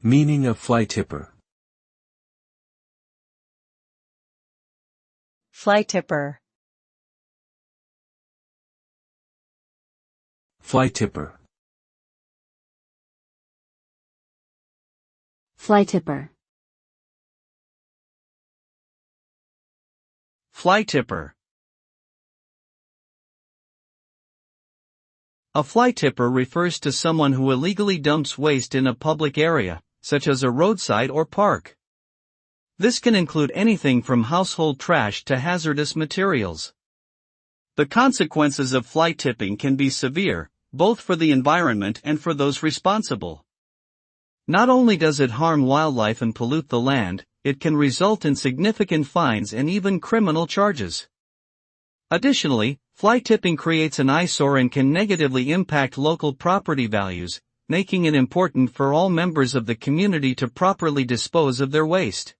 Meaning of fly tipper. Fly tipper. Fly tipper. Fly tipper. Fly tipper. A fly tipper refers to someone who illegally dumps waste in a public area, such as a roadside or park. This can include anything from household trash to hazardous materials. The consequences of fly tipping can be severe, both for the environment and for those responsible. Not only does it harm wildlife and pollute the land, it can result in significant fines and even criminal charges. Additionally, fly tipping creates an eyesore and can negatively impact local property values, making it important for all members of the community to properly dispose of their waste.